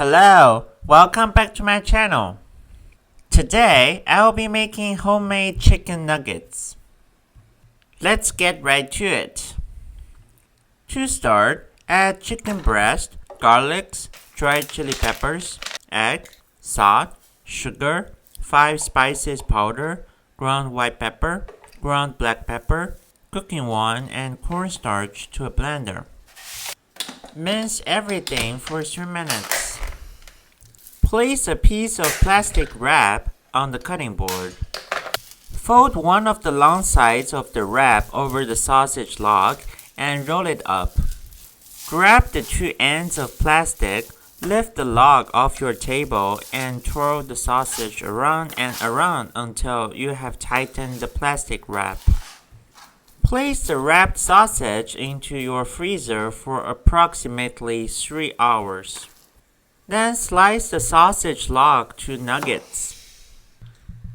Hello, welcome back to my channel. Today, I'll be making homemade chicken nuggets. Let's get right to it. To start, add chicken breast, garlics, dried chili peppers, egg, salt, sugar, 5 spices powder, ground white pepper, ground black pepper, cooking wine, and cornstarch to a blender. Mince everything for 3 minutes. Place a piece of plastic wrap on the cutting board. Fold one of the long sides of the wrap over the sausage log and roll it up. Grab the 2 ends of plastic, lift the log off your table, and twirl the sausage around and around until you have tightened the plastic wrap. Place the wrapped sausage into your freezer for approximately 3 hours. Then slice the sausage log to nuggets.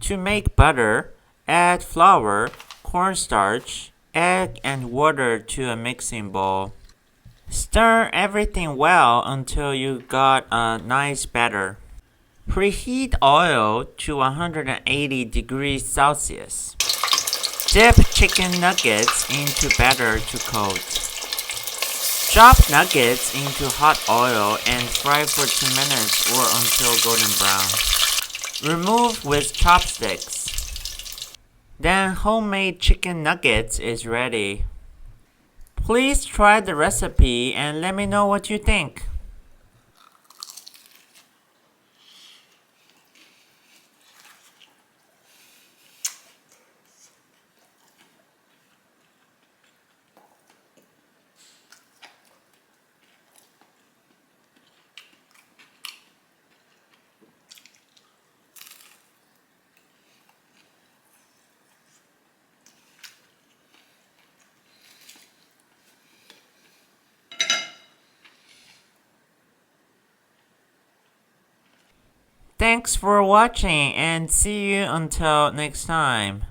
To make butter, add flour, cornstarch, egg, and water to a mixing bowl. Stir everything well until you got a nice batter. Preheat oil to 180 degrees Celsius. Dip chicken nuggets into batter to coat. Chop nuggets into hot oil and fry for 2 minutes or until golden brown. Remove with chopsticks. Then homemade chicken nuggets is ready. Please try the recipe and let me know what you think. Thanks for watching and see you until next time.